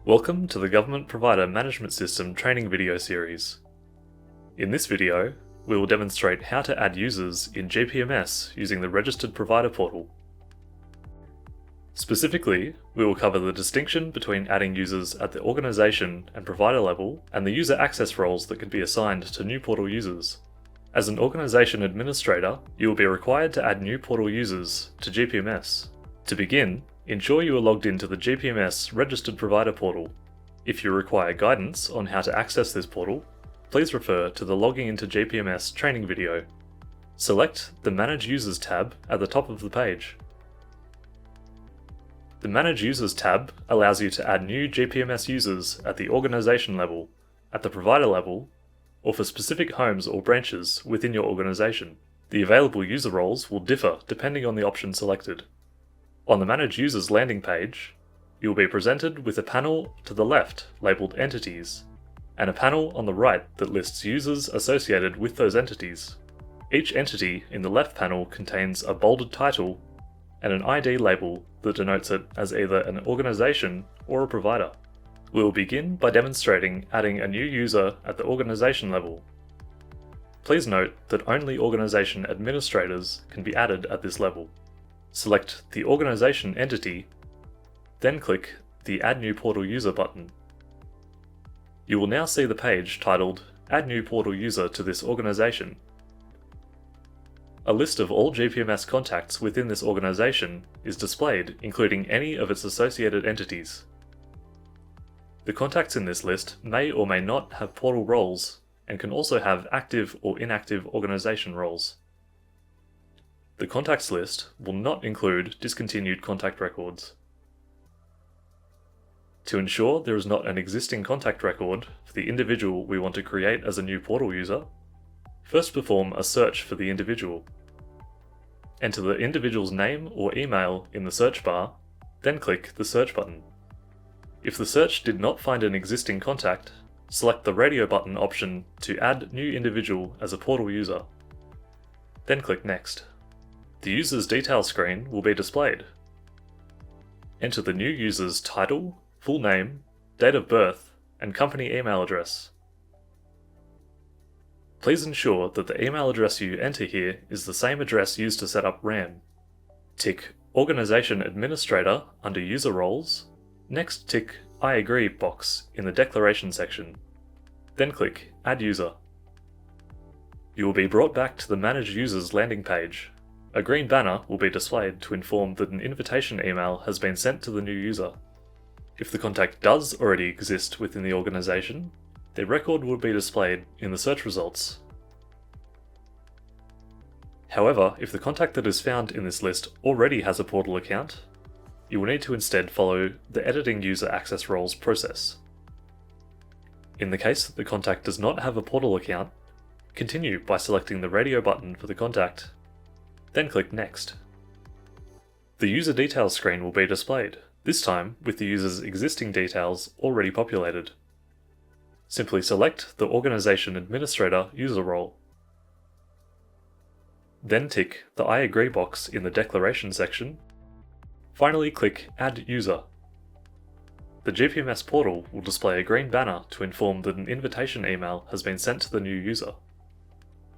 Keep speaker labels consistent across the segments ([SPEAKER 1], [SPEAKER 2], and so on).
[SPEAKER 1] Welcome to the Government Provider Management System training video series. In this video, we will demonstrate how to add users in GPMS using the Registered Provider Portal. Specifically, we will cover the distinction between adding users at the organisation and provider level and the user access roles that can be assigned to new portal users. As an organisation administrator, you will be required to add new portal users to GPMS. To begin, ensure you are logged into the GPMS Registered Provider Portal. If you require guidance on how to access this portal, please refer to the Logging into GPMS training video. Select the Manage Users tab at the top of the page. The Manage Users tab allows you to add new GPMS users at the organisation level, at the provider level, or for specific homes or branches within your organisation. The available user roles will differ depending on the option selected. On the Manage Users landing page, you will be presented with a panel to the left labelled Entities, and a panel on the right that lists users associated with those entities. Each entity in the left panel contains a bolded title and an ID label that denotes it as either an organisation or a provider. We will begin by demonstrating adding a new user at the organisation level. Please note that only organisation administrators can be added at this level. Select the organisation entity, then click the Add New Portal User button. You will now see the page titled Add New Portal User to this organisation. A list of all GPMS contacts within this organisation is displayed, including any of its associated entities. The contacts in this list may or may not have portal roles and can also have active or inactive organisation roles. The contacts list will not include discontinued contact records. To ensure there is not an existing contact record for the individual we want to create as a new portal user, first perform a search for the individual. Enter the individual's name or email in the search bar, then click the search button. If the search did not find an existing contact, select the radio button option to add new individual as a portal user. Then click Next. The user's details screen will be displayed. Enter the new user's title, full name, date of birth, and company email address. Please ensure that the email address you enter here is the same address used to set up RAM. Tick Organisation Administrator under User Roles. Next tick I agree box in the declaration section. Then click Add User. You will be brought back to the Manage Users landing page. A green banner will be displayed to inform that an invitation email has been sent to the new user. If the contact does already exist within the organisation, their record will be displayed in the search results. However, if the contact that is found in this list already has a portal account, you will need to instead follow the Editing User Access Roles process. In the case that the contact does not have a portal account, continue by selecting the radio button for the contact, then click Next. The user details screen will be displayed, this time with the user's existing details already populated. Simply select the Organisation Administrator user role. Then tick the I agree box in the declaration section. Finally click Add User. The GPMS portal will display a green banner to inform that an invitation email has been sent to the new user.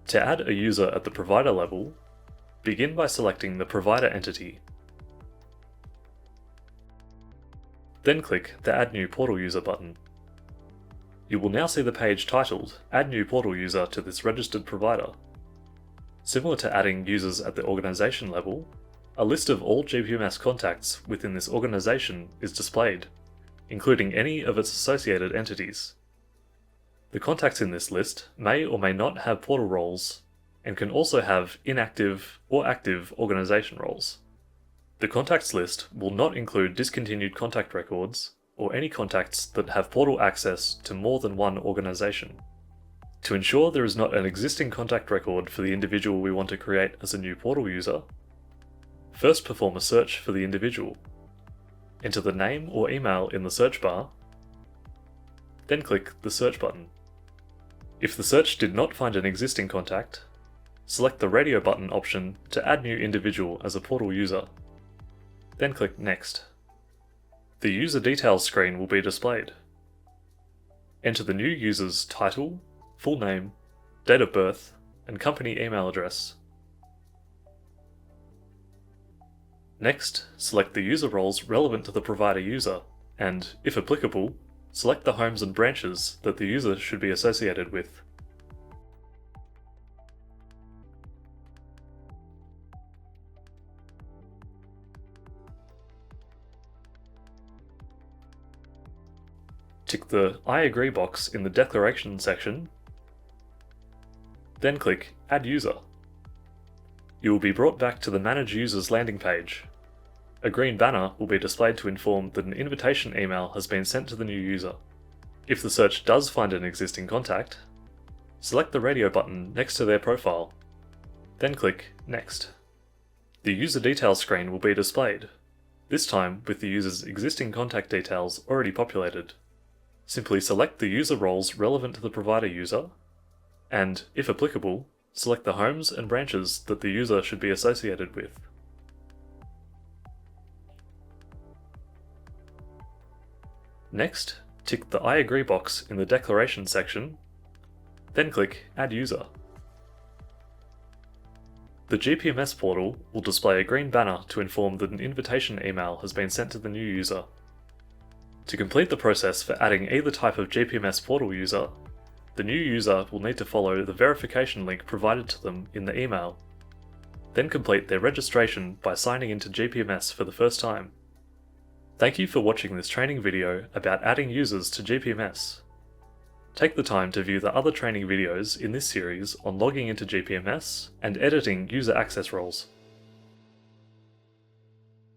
[SPEAKER 1] To add a user at the provider level, begin by selecting the provider entity. Then click the Add New Portal User button. You will now see the page titled Add New Portal User to this registered provider. Similar to adding users at the organisation level, a list of all GPMS contacts within this organisation is displayed, including any of its associated entities. The contacts in this list may or may not have portal roles, and can also have inactive or active organisation roles. The contacts list will not include discontinued contact records or any contacts that have portal access to more than one organisation. To ensure there is not an existing contact record for the individual we want to create as a new portal user, first perform a search for the individual. Enter the name or email in the search bar, then click the search button. If the search did not find an existing contact, select the radio button option to add new individual as a portal user. Then click Next. The user details screen will be displayed. Enter the new user's title, full name, date of birth, and company email address. Next, select the user roles relevant to the provider user, and, if applicable, select the homes and branches that the user should be associated with. Tick the I agree box in the declaration section, then click Add User. You will be brought back to the Manage Users landing page. A green banner will be displayed to inform that an invitation email has been sent to the new user. If the search does find an existing contact, select the radio button next to their profile, then click Next. The user details screen will be displayed, this time with the user's existing contact details already populated. Simply select the user roles relevant to the provider user, and, if applicable, select the homes and branches that the user should be associated with. Next, tick the I agree box in the declaration section, then click Add User. The GPMS portal will display a green banner to inform that an invitation email has been sent to the new user. To complete the process for adding either type of GPMS portal user, the new user will need to follow the verification link provided to them in the email, then complete their registration by signing into GPMS for the first time. Thank you for watching this training video about adding users to GPMS. Take the time to view the other training videos in this series on logging into GPMS and editing user access roles.